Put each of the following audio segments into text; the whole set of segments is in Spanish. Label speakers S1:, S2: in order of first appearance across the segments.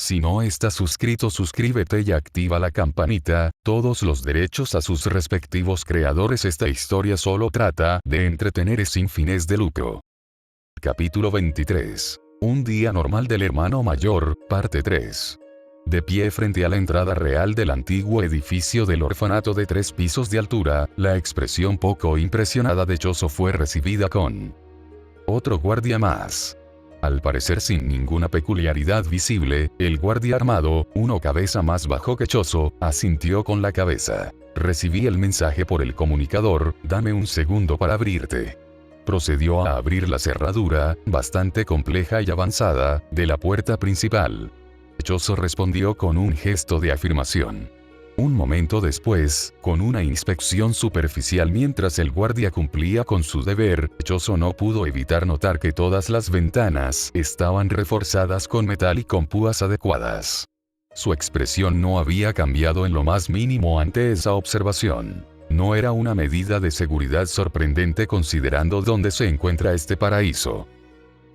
S1: Si no estás suscrito, suscríbete y activa la campanita, todos los derechos a sus respectivos creadores. Esta historia solo trata de entretener sin fines de lucro. Capítulo 23. Un día normal del hermano mayor, parte 3. De pie frente a la entrada real del antiguo edificio del orfanato de 3 pisos de altura, la expresión poco impresionada de Choso fue recibida con otro guardia más. Al parecer sin ninguna peculiaridad visible, el guardia armado, uno cabeza más bajo que Choso, asintió con la cabeza. Recibí el mensaje por el comunicador, dame un segundo para abrirte. Procedió a abrir la cerradura, bastante compleja y avanzada, de la puerta principal. Choso respondió con un gesto de afirmación. Un momento después, con una inspección superficial mientras el guardia cumplía con su deber, Choso no pudo evitar notar que todas las ventanas estaban reforzadas con metal y con púas adecuadas. Su expresión no había cambiado en lo más mínimo ante esa observación. No era una medida de seguridad sorprendente considerando dónde se encuentra este paraíso.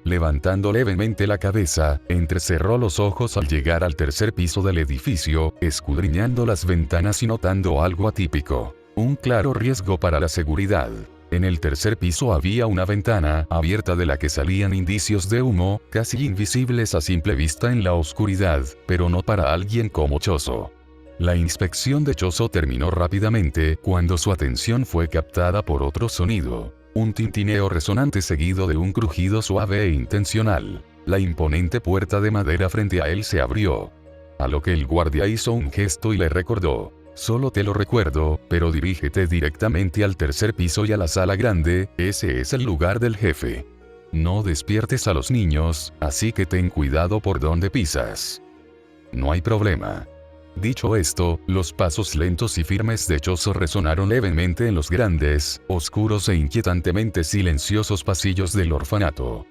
S1: Levantando levemente la cabeza, entrecerró los ojos al llegar al tercer piso del edificio, escudriñando las ventanas y notando algo atípico. Un claro riesgo para la seguridad. En el tercer piso había una ventana abierta de la que salían indicios de humo, casi invisibles a simple vista en la oscuridad, pero no para alguien como Choso. La inspección de Choso terminó rápidamente cuando su atención fue captada por otro sonido. Un tintineo resonante seguido de un crujido suave e intencional. La imponente puerta de madera frente a él se abrió. A lo que el guardia hizo un gesto y le recordó. Solo te lo recuerdo, pero dirígete directamente al tercer piso y a la sala grande, ese es el lugar del jefe. No despiertes a los niños, así que ten cuidado por donde pisas. No hay problema. Dicho esto, los pasos lentos y firmes de Choso resonaron levemente en los grandes, oscuros e inquietantemente silenciosos pasillos del orfanato.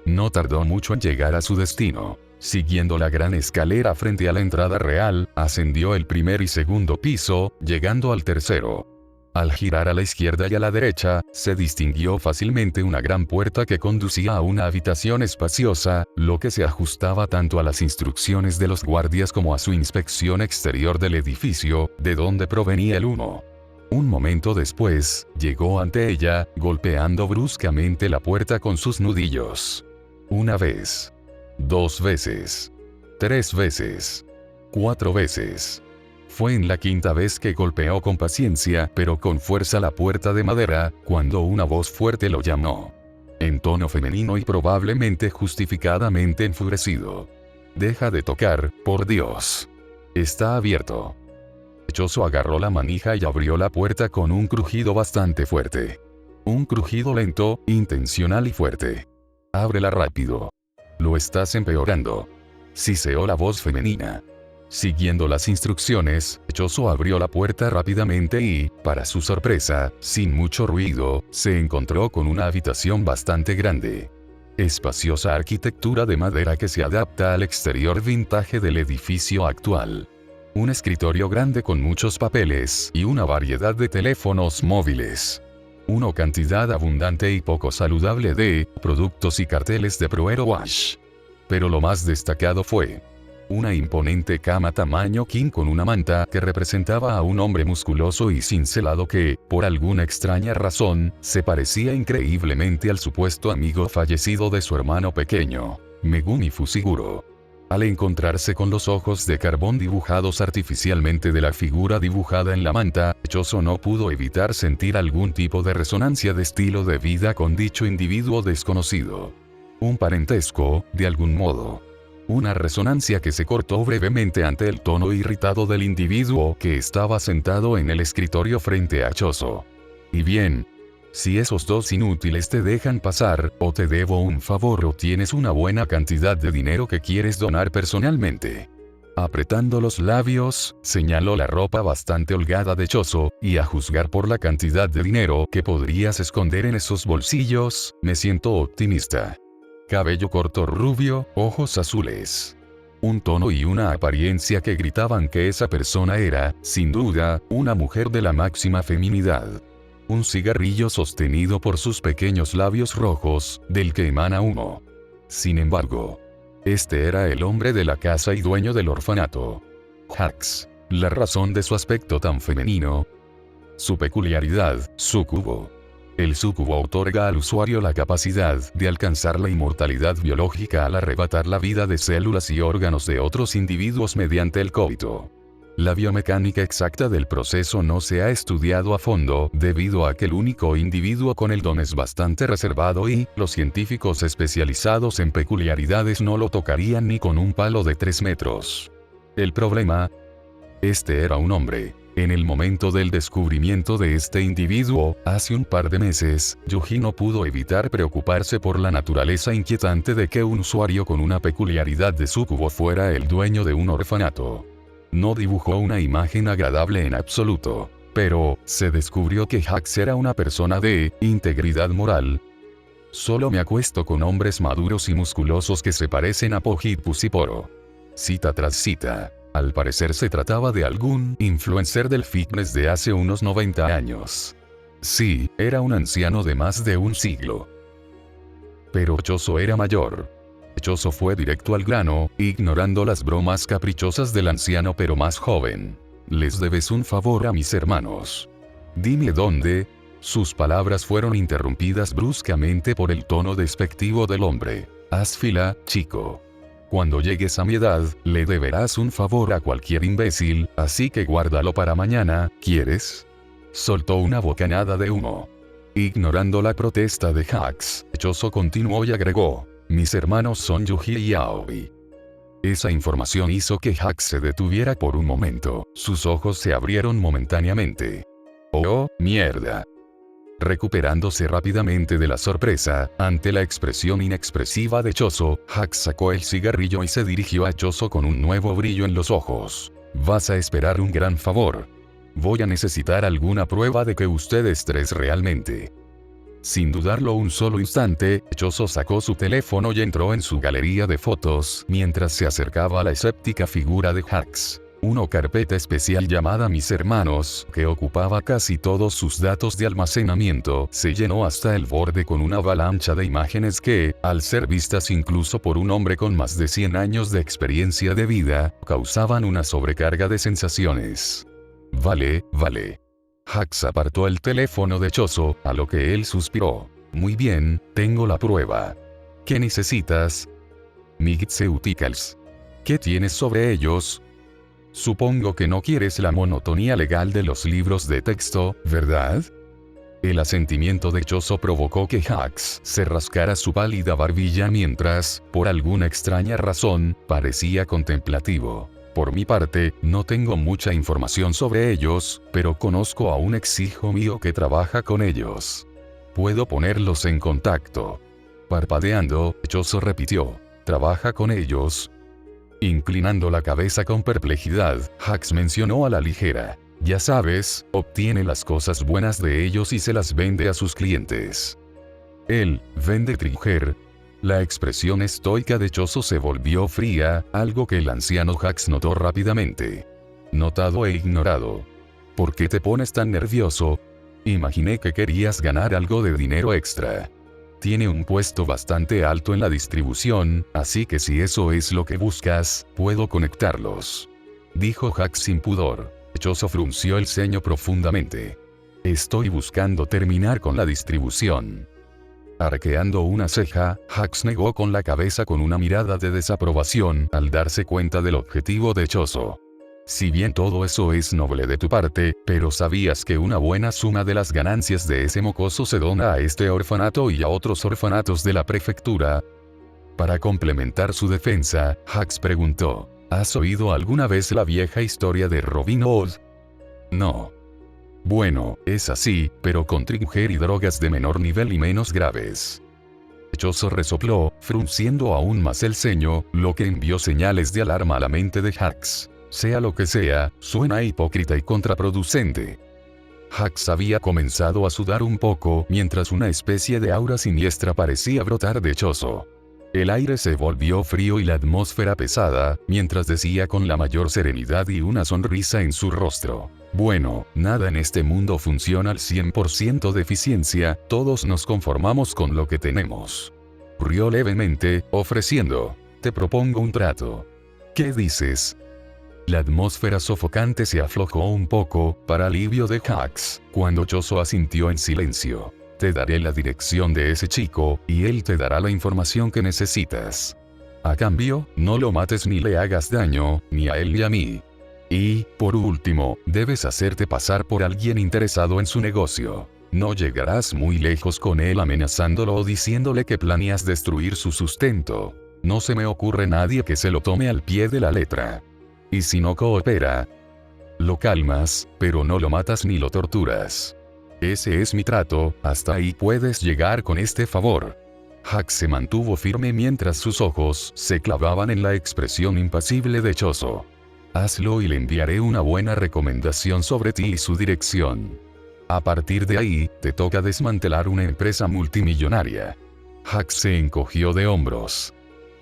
S1: No tardó mucho en llegar a su destino. Siguiendo la gran escalera frente a la entrada real, ascendió el primer y segundo piso, llegando al tercero. Al girar a la izquierda y a la derecha, se distinguió fácilmente una gran puerta que conducía a una habitación espaciosa, lo que se ajustaba tanto a las instrucciones de los guardias como a su inspección exterior del edificio, de donde provenía el humo. Un momento después, llegó ante ella, golpeando bruscamente la puerta con sus nudillos. Una vez. 2 veces. 3 veces. 4 veces. Fue en la 5ª vez que golpeó con paciencia, pero con fuerza la puerta de madera, cuando una voz fuerte lo llamó. En tono femenino y probablemente justificadamente enfurecido. Deja de tocar, por Dios. Está abierto. Choso agarró la manija y abrió la puerta con un crujido bastante fuerte. Un crujido lento, intencional y fuerte. Ábrela rápido. Lo estás empeorando. Siseó la voz femenina. Siguiendo las instrucciones, Choso abrió la puerta rápidamente y, para su sorpresa, sin mucho ruido, se encontró con una habitación bastante grande. Espaciosa arquitectura de madera que se adapta al exterior vintage del edificio actual. Un escritorio grande con muchos papeles y una variedad de teléfonos móviles. Una cantidad abundante y poco saludable de productos y carteles de Pruero Wash. Pero lo más destacado fue una imponente cama tamaño king con una manta que representaba a un hombre musculoso y cincelado que, por alguna extraña razón, se parecía increíblemente al supuesto amigo fallecido de su hermano pequeño, Megumi Fushiguro. Al encontrarse con los ojos de carbón dibujados artificialmente de la figura dibujada en la manta, Choso no pudo evitar sentir algún tipo de resonancia de estilo de vida con dicho individuo desconocido. Un parentesco, de algún modo. Una resonancia que se cortó brevemente ante el tono irritado del individuo que estaba sentado en el escritorio frente a Choso. Y bien, si esos dos inútiles te dejan pasar, o te debo un favor o tienes una buena cantidad de dinero que quieres donar personalmente. Apretando los labios, señaló la ropa bastante holgada de Choso, y a juzgar por la cantidad de dinero que podrías esconder en esos bolsillos, me siento optimista. Cabello corto rubio, ojos azules. Un tono y una apariencia que gritaban que esa persona era, sin duda, una mujer de la máxima feminidad. Un cigarrillo sostenido por sus pequeños labios rojos, del que emana humo. Sin embargo, Este era el hombre de la casa y dueño del orfanato. Hax. La razón de su aspecto tan femenino. Su peculiaridad, súcubo. El súcubo otorga al usuario la capacidad de alcanzar la inmortalidad biológica al arrebatar la vida de células y órganos de otros individuos mediante el coito. La biomecánica exacta del proceso no se ha estudiado a fondo, debido a que el único individuo con el don es bastante reservado y los científicos especializados en peculiaridades no lo tocarían ni con un palo de 3 metros. El problema. Este era un hombre. En el momento del descubrimiento de este individuo, hace un par de meses, Yuji no pudo evitar preocuparse por la naturaleza inquietante de que un usuario con una peculiaridad de súcubo fuera el dueño de un orfanato. No dibujó una imagen agradable en absoluto, pero se descubrió que Hax era una persona de integridad moral. Solo me acuesto con hombres maduros y musculosos que se parecen a Pojit Pusiporo. Cita tras cita. Al parecer se trataba de algún influencer del fitness de hace unos 90 años. Sí, era un anciano de más de un siglo. Pero Choso era mayor. Choso fue directo al grano, ignorando las bromas caprichosas del anciano pero más joven. Les debes un favor a mis hermanos. Dime dónde. Sus palabras fueron interrumpidas bruscamente por el tono despectivo del hombre. Haz fila, chico. Cuando llegues a mi edad, le deberás un favor a cualquier imbécil, así que guárdalo para mañana, ¿quieres? Soltó una bocanada de humo. Ignorando la protesta de Hax, Choso continuó y agregó, mis hermanos son Yuji y Aoi. Esa información hizo que Hax se detuviera por un momento, sus ojos se abrieron momentáneamente. Oh, mierda. Recuperándose rápidamente de la sorpresa, ante la expresión inexpresiva de Choso, Hax sacó el cigarrillo y se dirigió a Choso con un nuevo brillo en los ojos. Vas a esperar un gran favor. Voy a necesitar alguna prueba de que ustedes tres realmente. Sin dudarlo un solo instante, Choso sacó su teléfono y entró en su galería de fotos, mientras se acercaba a la escéptica figura de Hax. Una carpeta especial llamada Mis Hermanos, que ocupaba casi todos sus datos de almacenamiento, se llenó hasta el borde con una avalancha de imágenes que, al ser vistas incluso por un hombre con más de 100 años de experiencia de vida, causaban una sobrecarga de sensaciones. Vale. Hax apartó el teléfono de Choso, a lo que él suspiró. Muy bien, tengo la prueba. ¿Qué necesitas? Migitseuticals. ¿Qué tienes sobre ellos? Supongo que no quieres la monotonía legal de los libros de texto, ¿verdad? El asentimiento de Choso provocó que Hax se rascara su pálida barbilla mientras, por alguna extraña razón, parecía contemplativo. Por mi parte, no tengo mucha información sobre ellos, pero conozco a un ex hijo mío que trabaja con ellos. Puedo ponerlos en contacto. Parpadeando, Choso repitió, ¿trabaja con ellos? Inclinando la cabeza con perplejidad, Hax mencionó a la ligera. Ya sabes, obtiene las cosas buenas de ellos y se las vende a sus clientes. Él, vende Trigger. La expresión estoica de Choso se volvió fría, algo que el anciano Hax notó rápidamente. Notado e ignorado. ¿Por qué te pones tan nervioso? Imaginé que querías ganar algo de dinero extra. Tiene un puesto bastante alto en la distribución, así que si eso es lo que buscas, puedo conectarlos. Dijo Hax sin pudor. Choso frunció el ceño profundamente. Estoy buscando terminar con la distribución. Arqueando una ceja, Hax negó con la cabeza con una mirada de desaprobación al darse cuenta del objetivo de Choso. Si bien todo eso es noble de tu parte, pero sabías que una buena suma de las ganancias de ese mocoso se dona a este orfanato y a otros orfanatos de la prefectura. Para complementar su defensa, Hax preguntó, ¿has oído alguna vez la vieja historia de Robin Hood? No. Bueno, es así, pero con Trigger y drogas de menor nivel y menos graves. Choso resopló, frunciendo aún más el ceño, lo que envió señales de alarma a la mente de Hax. Sea lo que sea, suena hipócrita y contraproducente. Hax había comenzado a sudar un poco mientras una especie de aura siniestra parecía brotar de Choso. El aire se volvió frío y la atmósfera pesada, mientras decía con la mayor serenidad y una sonrisa en su rostro. Bueno, nada en este mundo funciona al 100% de eficiencia, todos nos conformamos con lo que tenemos. Rió levemente, ofreciendo. Te propongo un trato. ¿Qué dices? La atmósfera sofocante se aflojó un poco, para alivio de Hax, cuando Choso asintió en silencio. Te daré la dirección de ese chico, y él te dará la información que necesitas. A cambio, no lo mates ni le hagas daño, ni a él ni a mí. Y, por último, debes hacerte pasar por alguien interesado en su negocio. No llegarás muy lejos con él amenazándolo o diciéndole que planeas destruir su sustento. No se me ocurre nadie que se lo tome al pie de la letra. Y si no coopera, lo calmas, pero no lo matas ni lo torturas. Ese es mi trato, hasta ahí puedes llegar con este favor. Hax se mantuvo firme mientras sus ojos se clavaban en la expresión impasible de Choso. Hazlo y le enviaré una buena recomendación sobre ti y su dirección. A partir de ahí, te toca desmantelar una empresa multimillonaria. Hax se encogió de hombros.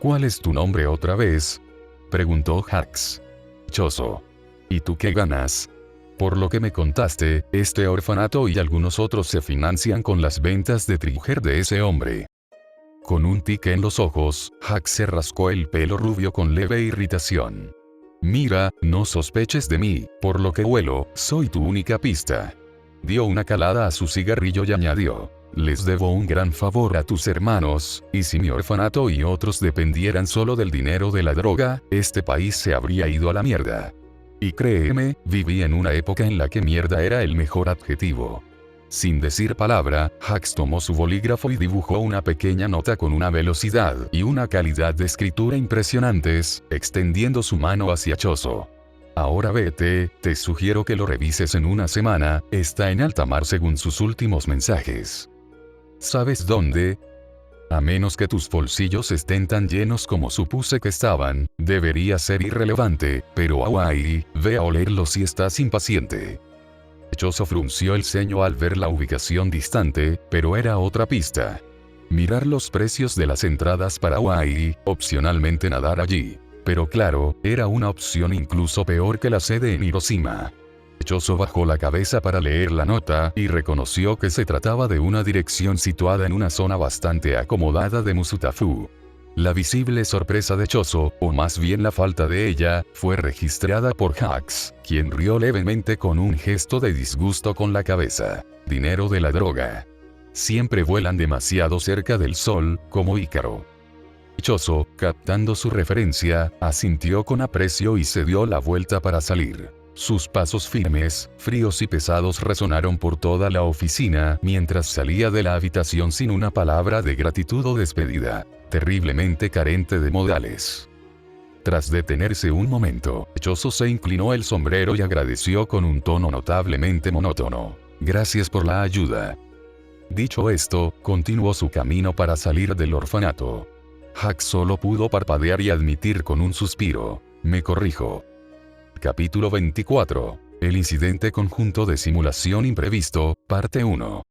S1: ¿Cuál es tu nombre otra vez?, preguntó Hax. Choso. ¿Y tú qué ganas? Por lo que me contaste, este orfanato y algunos otros se financian con las ventas de Trigger de ese hombre. Con un tique en los ojos, Hax se rascó el pelo rubio con leve irritación. Mira, no sospeches de mí, por lo que huelo, soy tu única pista. Dio una calada a su cigarrillo y añadió. Les debo un gran favor a tus hermanos, y si mi orfanato y otros dependieran solo del dinero de la droga, este país se habría ido a la mierda. Y créeme, viví en una época en la que mierda era el mejor adjetivo. Sin decir palabra, Hax tomó su bolígrafo y dibujó una pequeña nota con una velocidad y una calidad de escritura impresionantes, extendiendo su mano hacia Choso. Ahora vete, te sugiero que lo revises en una semana, está en alta mar según sus últimos mensajes. ¿Sabes dónde? A menos que tus bolsillos estén tan llenos como supuse que estaban, debería ser irrelevante, pero Hawaii, ve a olerlo si estás impaciente. Choso frunció el ceño al ver la ubicación distante, pero era otra pista. Mirar los precios de las entradas para Hawaii, opcionalmente nadar allí. Pero claro, era una opción incluso peor que la sede en Hiroshima. Choso bajó la cabeza para leer la nota y reconoció que se trataba de una dirección situada en una zona bastante acomodada de Musutafu. La visible sorpresa de Choso, o más bien la falta de ella, fue registrada por Hax, quien rió levemente con un gesto de disgusto con la cabeza. Dinero de la droga. Siempre vuelan demasiado cerca del sol, como Ícaro. Choso, captando su referencia, asintió con aprecio y se dio la vuelta para salir. Sus pasos firmes, fríos y pesados resonaron por toda la oficina mientras salía de la habitación sin una palabra de gratitud o despedida. Terriblemente carente de modales. Tras detenerse un momento, Choso se inclinó el sombrero y agradeció con un tono notablemente monótono. Gracias por la ayuda. Dicho esto, continuó su camino para salir del orfanato. Hax solo pudo parpadear y admitir con un suspiro. Me corrijo. Capítulo 24. El incidente conjunto de simulación imprevisto, parte 1.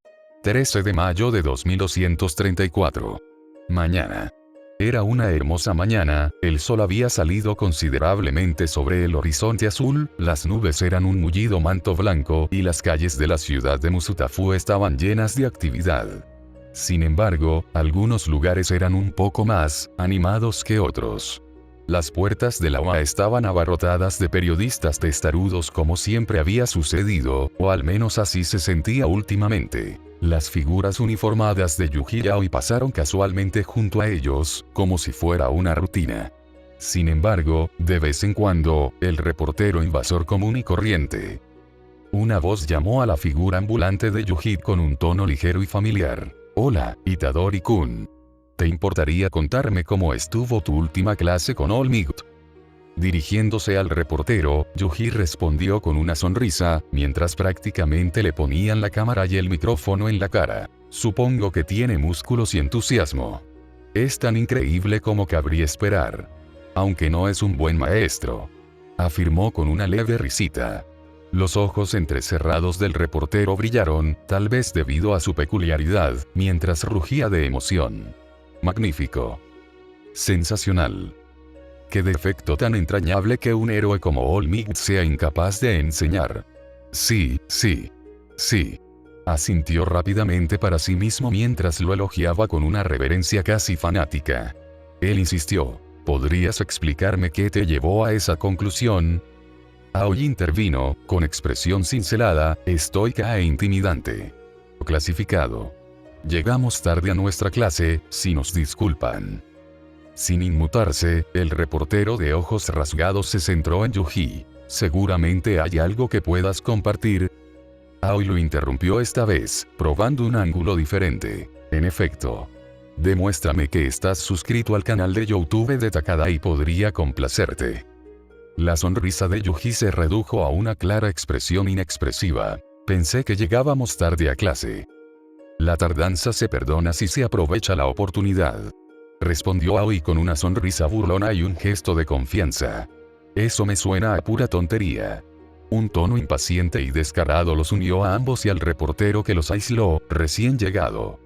S1: 13 de mayo de 2234. Mañana. Era una hermosa mañana, el sol había salido considerablemente sobre el horizonte azul, las nubes eran un mullido manto blanco y las calles de la ciudad de Musutafu estaban llenas de actividad. Sin embargo, algunos lugares eran un poco más animados que otros. Las puertas de la UA estaban abarrotadas de periodistas testarudos como siempre había sucedido, o al menos así se sentía últimamente. Las figuras uniformadas de Yuji Yaoi pasaron casualmente junto a ellos, como si fuera una rutina. Sin embargo, de vez en cuando, el reportero invasor común y corriente. Una voz llamó a la figura ambulante de Yuji con un tono ligero y familiar. Hola, Itadori-kun. ¿Te importaría contarme cómo estuvo tu última clase con All Might? Dirigiéndose al reportero, Yuji respondió con una sonrisa, mientras prácticamente le ponían la cámara y el micrófono en la cara. Supongo que tiene músculos y entusiasmo. Es tan increíble como cabría esperar. Aunque no es un buen maestro. Afirmó con una leve risita. Los ojos entrecerrados del reportero brillaron, tal vez debido a su peculiaridad, mientras rugía de emoción. Magnífico. Sensacional. Qué defecto tan entrañable que un héroe como All Might sea incapaz de enseñar. Sí, sí. Sí. Asintió rápidamente para sí mismo mientras lo elogiaba con una reverencia casi fanática. Él insistió. ¿Podrías explicarme qué te llevó a esa conclusión? Aoi intervino, con expresión cincelada, estoica e intimidante. Clasificado. Llegamos tarde a nuestra clase, si nos disculpan. Sin inmutarse, el reportero de ojos rasgados se centró en Yuji. ¿Seguramente hay algo que puedas compartir? Aoi lo interrumpió esta vez, probando un ángulo diferente. En efecto. Demuéstrame que estás suscrito al canal de YouTube de Takada y podría complacerte. La sonrisa de Yuji se redujo a una clara expresión inexpresiva. Pensé que llegábamos tarde a clase. La tardanza se perdona si se aprovecha la oportunidad. Respondió Aoi con una sonrisa burlona y un gesto de confianza. Eso me suena a pura tontería. Un tono impaciente y descarado los unió a ambos y al reportero que los aisló, recién llegado.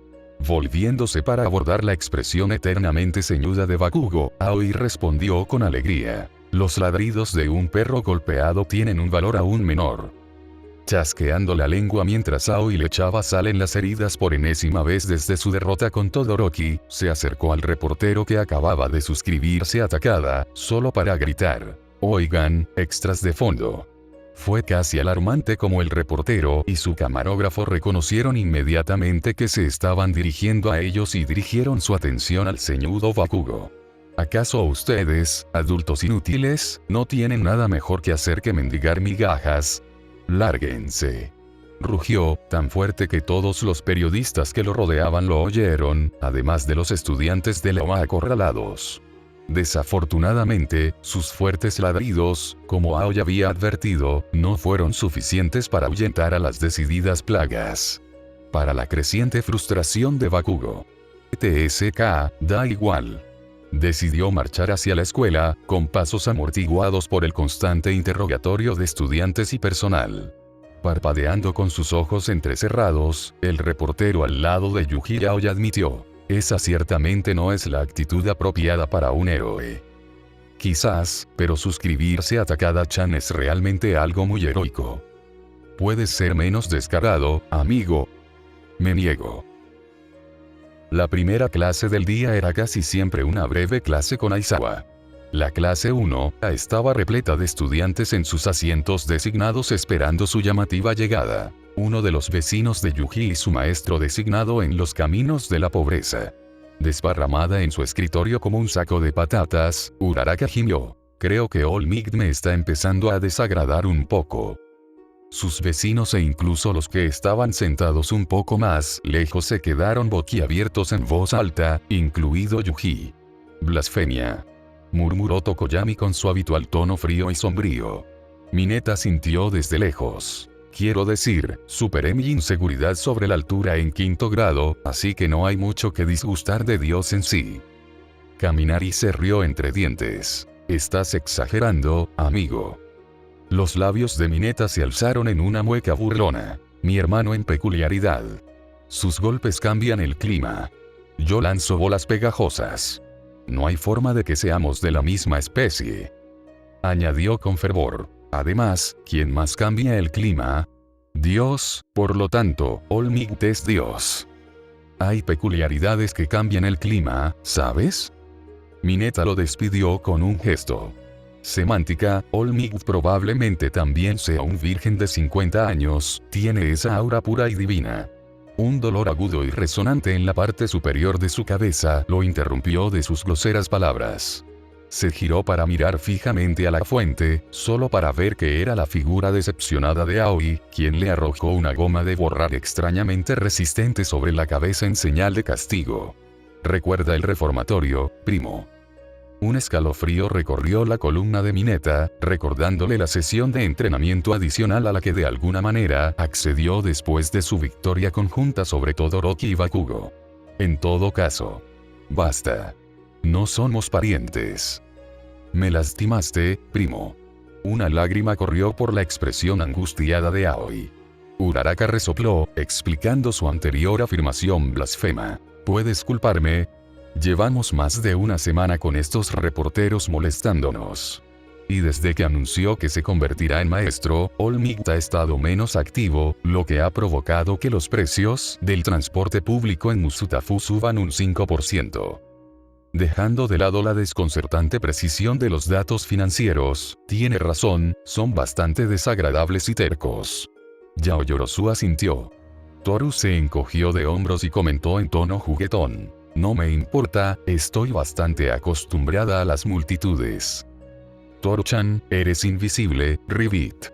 S1: Volviéndose para abordar la expresión eternamente ceñuda de Bakugo, Aoi respondió con alegría. Los ladridos de un perro golpeado tienen un valor aún menor. Chasqueando la lengua mientras Aoi le echaba sal en las heridas por enésima vez desde su derrota con Todoroki, se acercó al reportero que acababa de suscribirse a Takada, solo para gritar. Oigan, extras de fondo. Fue casi alarmante como el reportero y su camarógrafo reconocieron inmediatamente que se estaban dirigiendo a ellos y dirigieron su atención al ceñudo Bakugo. ¿Acaso ustedes, adultos inútiles, no tienen nada mejor que hacer que mendigar migajas? ¡Lárguense! Rugió, tan fuerte que todos los periodistas que lo rodeaban lo oyeron, además de los estudiantes de la UA acorralados. Desafortunadamente, sus fuertes ladridos, como Aoi había advertido, no fueron suficientes para ahuyentar a las decididas plagas. Para la creciente frustración de Bakugo. TSK, da igual. Decidió marchar hacia la escuela, con pasos amortiguados por el constante interrogatorio de estudiantes y personal. Parpadeando con sus ojos entrecerrados, el reportero al lado de Yuji Aoi admitió. Esa ciertamente no es la actitud apropiada para un héroe. Quizás, pero suscribirse a Takada-chan es realmente algo muy heroico. Puedes ser menos descarado, amigo. Me niego. La primera clase del día era casi siempre una breve clase con Aizawa. La clase 1 estaba repleta de estudiantes en sus asientos designados esperando su llamativa llegada. Uno de los vecinos de Yuji y su maestro designado en los caminos de la pobreza. Desparramada en su escritorio como un saco de patatas, Uraraka gimió. Creo que All Might me está empezando a desagradar un poco. Sus vecinos e incluso los que estaban sentados un poco más lejos se quedaron boquiabiertos en voz alta, incluido Yuji. Blasfemia. Murmuró Tokoyami con su habitual tono frío y sombrío. Mineta sintió desde lejos. Quiero decir, superé mi inseguridad sobre la altura en 5º grado, así que no hay mucho que disgustar de Dios en sí. Kaminari se rió entre dientes. Estás exagerando, amigo. Los labios de Mineta se alzaron en una mueca burlona. Mi hermano en peculiaridad. Sus golpes cambian el clima. Yo lanzo bolas pegajosas. No hay forma de que seamos de la misma especie. Añadió con fervor. Además, ¿quién más cambia el clima? Dios, por lo tanto, All Might es Dios. Hay peculiaridades que cambian el clima, ¿sabes? Mineta lo despidió con un gesto. Semántica, All Might probablemente también sea un virgen de 50 años, tiene esa aura pura y divina. Un dolor agudo y resonante en la parte superior de su cabeza lo interrumpió de sus groseras palabras. Se giró para mirar fijamente a la fuente, solo para ver que era la figura decepcionada de Aoi, quien le arrojó una goma de borrar extrañamente resistente sobre la cabeza en señal de castigo. Recuerda el reformatorio, primo. Un escalofrío recorrió la columna de Mineta, recordándole la sesión de entrenamiento adicional a la que de alguna manera accedió después de su victoria conjunta sobre Todoroki y Bakugo. En todo caso. Basta. No somos parientes. Me lastimaste, primo. Una lágrima corrió por la expresión angustiada de Aoi. Uraraka resopló, explicando su anterior afirmación blasfema. ¿Puedes culparme? Llevamos más de una semana con estos reporteros molestándonos. Y desde que anunció que se convertirá en maestro, All Might ha estado menos activo, lo que ha provocado que los precios del transporte público en Musutafu suban un 5%. dejando de lado la desconcertante precisión de los datos financieros. Tiene razón, son bastante desagradables y tercos. Yaoyorozu asintió. Toru se encogió de hombros y comentó en tono juguetón. No me importa, estoy bastante acostumbrada a las multitudes. Toru-chan, eres invisible, Ribbit.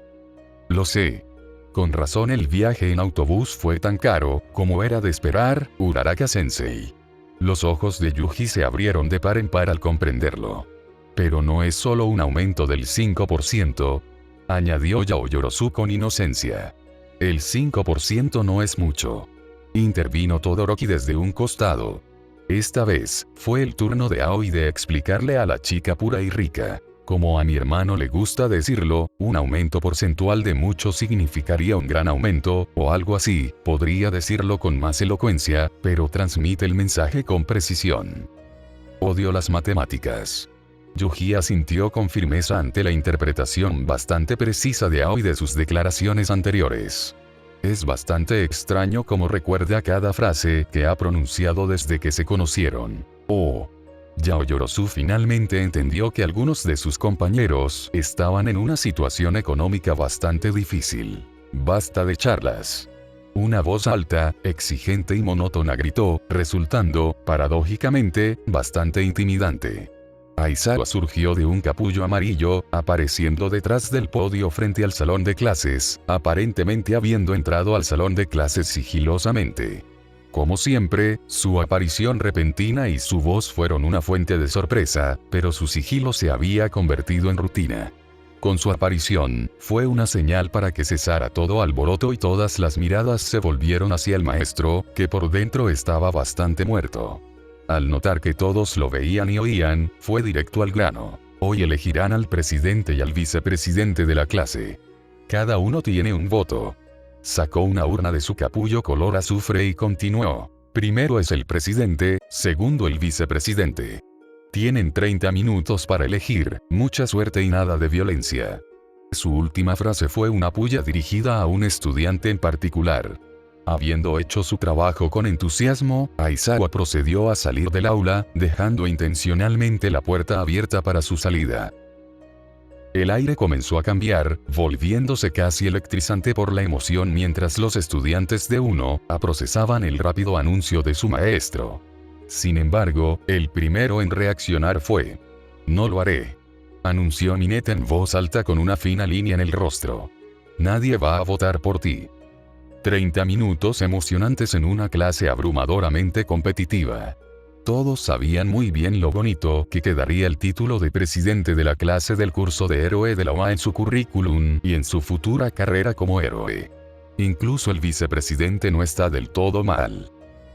S1: Lo sé. Con razón el viaje en autobús fue tan caro, como era de esperar, Uraraka-sensei. Los ojos de Yuji se abrieron de par en par al comprenderlo. Pero no es solo un aumento del 5%, añadió Yaoyorozu con inocencia. El 5% no es mucho. Intervino Todoroki desde un costado. Esta vez, fue el turno de Aoi de explicarle a la chica pura y rica. Como a mi hermano le gusta decirlo, un aumento porcentual de mucho significaría un gran aumento, o algo así, podría decirlo con más elocuencia, pero transmite el mensaje con precisión. Odio las matemáticas. Yuji asintió con firmeza ante la interpretación bastante precisa de Aoi de sus declaraciones anteriores. Es bastante extraño cómo recuerda cada frase que ha pronunciado desde que se conocieron. Oh. Yaoyorozu finalmente entendió que algunos de sus compañeros estaban en una situación económica bastante difícil. Basta de charlas. Una voz alta, exigente y monótona gritó, resultando, paradójicamente, bastante intimidante. Aizawa surgió de un capullo amarillo, apareciendo detrás del podio frente al salón de clases, aparentemente habiendo entrado al salón de clases sigilosamente. Como siempre, su aparición repentina y su voz fueron una fuente de sorpresa, pero su sigilo se había convertido en rutina. Con su aparición, fue una señal para que cesara todo alboroto y todas las miradas se volvieron hacia el maestro, que por dentro estaba bastante muerto. Al notar que todos lo veían y oían, fue directo al grano. Hoy elegirán al presidente y al vicepresidente de la clase. Cada uno tiene un voto. Sacó una urna de su capullo color azufre y continuó. Primero es el presidente, segundo el vicepresidente. Tienen 30 minutos para elegir, mucha suerte y nada de violencia. Su última frase fue una puya dirigida a un estudiante en particular. Habiendo hecho su trabajo con entusiasmo, Aizawa procedió a salir del aula, dejando intencionalmente la puerta abierta para su salida. El aire comenzó a cambiar, volviéndose casi electrizante por la emoción mientras los estudiantes de 1A procesaban el rápido anuncio de su maestro. Sin embargo, el primero en reaccionar fue: «No lo haré», anunció Mineta en voz alta con una fina línea en el rostro. «Nadie va a votar por ti». 30 minutos emocionantes en una clase abrumadoramente competitiva. Todos sabían muy bien lo bonito que quedaría el título de presidente de la clase del curso de héroe de la UA en su currículum y en su futura carrera como héroe. Incluso el vicepresidente no está del todo mal.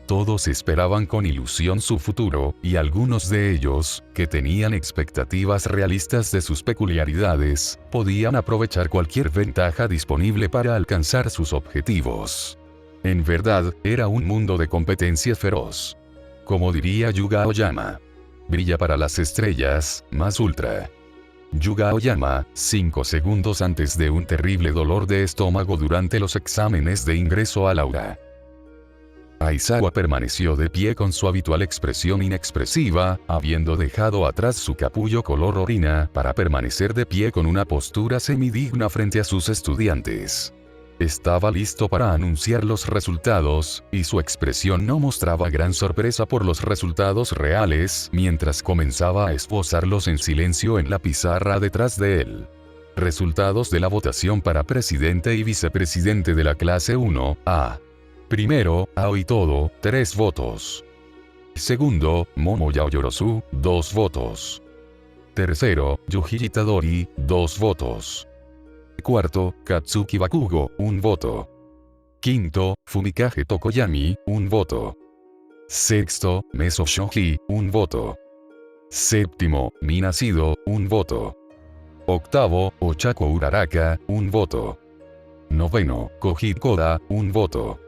S1: Todos esperaban con ilusión su futuro, y algunos de ellos, que tenían expectativas realistas de sus peculiaridades, podían aprovechar cualquier ventaja disponible para alcanzar sus objetivos. En verdad, era un mundo de competencia feroz. Como diría Yuga Oyama, brilla para las estrellas, más ultra. Yuga Oyama, 5 segundos antes de un terrible dolor de estómago durante los exámenes de ingreso al aula. Aizawa permaneció de pie con su habitual expresión inexpresiva, habiendo dejado atrás su capullo color orina para permanecer de pie con una postura semidigna frente a sus estudiantes. Estaba listo para anunciar los resultados, y su expresión no mostraba gran sorpresa por los resultados reales, mientras comenzaba a esbozarlos en silencio en la pizarra detrás de él. Resultados de la votación para presidente y vicepresidente de la clase 1A. Primero, Aoi Todo, 3 votos. Segundo, Momo Yaoyorozu, 2 votos. Tercero, Yuji Itadori, 2 votos. Cuarto, Katsuki Bakugo, 1 voto. Quinto, Fumikage Tokoyami, 1 voto. Sexto, Meso Shoji, 1 voto. Séptimo, Minasido, 1 voto. Octavo, Ochako Uraraka, 1 voto. Noveno, Koji Koda, 1 voto.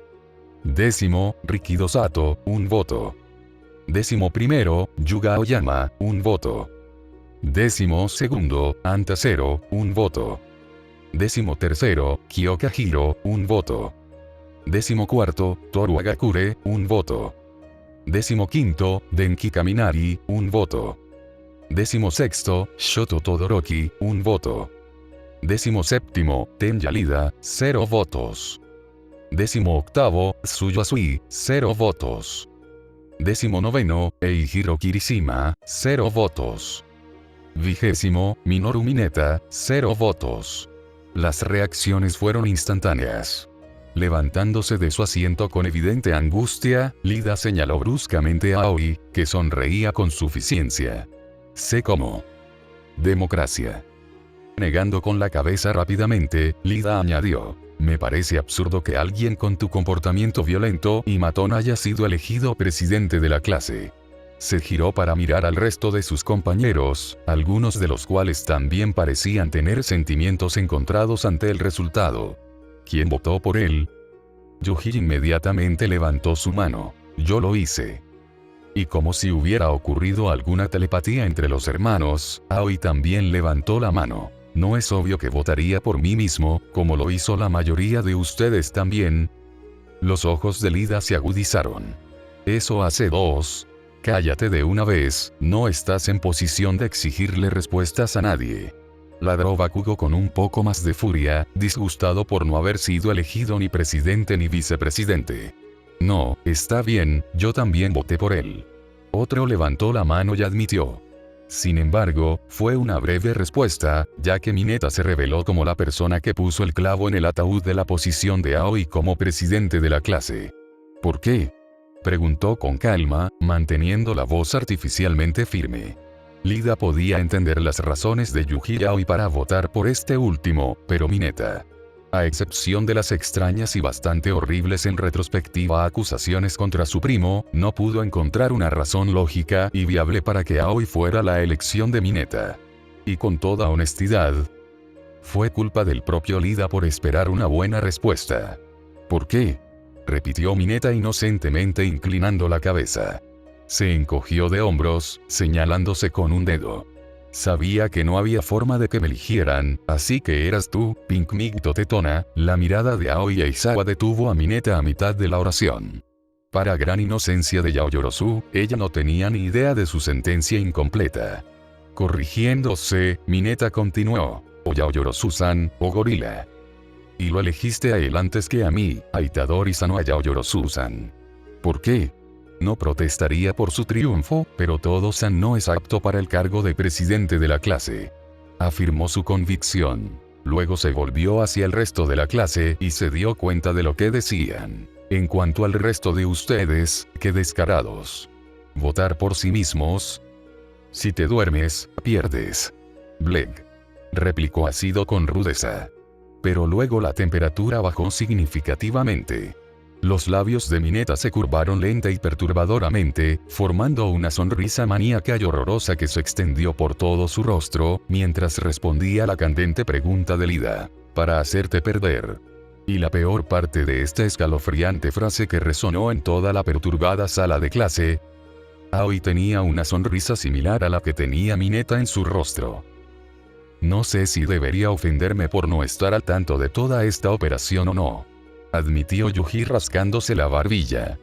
S1: Décimo, Rikido Sato, 1 voto. Décimo primero, Yuga Oyama, 1 voto. Décimo segundo, Anta Zero, 1 voto. Décimo tercero, Kyoka Hiro, 1 voto. Décimo cuarto, Toru Agakure, 1 voto. 15º, Denki Kaminari, 1 voto. 16º, Shoto Todoroki, 1 voto. 17º, Ten Yalida, 0 votos. 18º, Tsuyu Asui, 0 votos. 19º, Eihiro Kirishima, 0 votos. 20º, Minoru Mineta, 0 votos. Las reacciones fueron instantáneas. Levantándose de su asiento con evidente angustia, Lida señaló bruscamente a Aoi, que sonreía con suficiencia. Sé cómo. Democracia. Negando con la cabeza rápidamente, Lida añadió. Me parece absurdo que alguien con tu comportamiento violento y matón haya sido elegido presidente de la clase. Se giró para mirar al resto de sus compañeros, algunos de los cuales también parecían tener sentimientos encontrados ante el resultado. ¿Quién votó por él? Yuji inmediatamente levantó su mano. Yo lo hice. Y como si hubiera ocurrido alguna telepatía entre los hermanos, Aoi también levantó la mano. ¿No es obvio que votaría por mí mismo, como lo hizo la mayoría de ustedes también? Los ojos de Lida se agudizaron. Eso hace 2. Cállate de una vez, no estás en posición de exigirle respuestas a nadie. Ladró Bakugo con un poco más de furia, disgustado por no haber sido elegido ni presidente ni vicepresidente. No, está bien, yo también voté por él. Otro levantó la mano y admitió. Sin embargo, fue una breve respuesta, ya que Mineta se reveló como la persona que puso el clavo en el ataúd de la posición de Aoi como presidente de la clase. ¿Por qué? Preguntó con calma, manteniendo la voz artificialmente firme. Lida podía entender las razones de Yuji y Aoi para votar por este último, pero Mineta, a excepción de las extrañas y bastante horribles en retrospectiva acusaciones contra su primo, no pudo encontrar una razón lógica y viable para que Aoi fuera la elección de Mineta. Y con toda honestidad, fue culpa del propio Lida por esperar una buena respuesta. ¿Por qué? Repitió Mineta inocentemente inclinando la cabeza. Se encogió de hombros, señalándose con un dedo. Sabía que no había forma de que me eligieran, así que eras tú, Pink Migto Tetona. La mirada de Aoi Eisawa detuvo a Mineta a mitad de la oración. Para gran inocencia de Yaoyorozu, ella no tenía ni idea de su sentencia incompleta. Corrigiéndose, Mineta continuó. O Yaoyorozu-san, o gorila. Y lo elegiste a él antes que a mí, a Itadori-san o a Yaoyorozu-san. ¿Por qué? No protestaría por su triunfo, pero Todo-san no es apto para el cargo de presidente de la clase. Afirmó su convicción. Luego se volvió hacia el resto de la clase y se dio cuenta de lo que decían. En cuanto al resto de ustedes, qué descarados. ¿Votar por sí mismos? Si te duermes, pierdes. Bleg. Replicó Ácido con rudeza. Pero luego la temperatura bajó significativamente. Los labios de Mineta se curvaron lenta y perturbadoramente, formando una sonrisa maníaca y horrorosa que se extendió por todo su rostro, mientras respondía a la candente pregunta de Lida. Para hacerte perder. Y la peor parte de esta escalofriante frase que resonó en toda la perturbada sala de clase. Aoi tenía una sonrisa similar a la que tenía Mineta en su rostro. No sé si debería ofenderme por no estar al tanto de toda esta operación o no. Admitió Yuji rascándose la barbilla.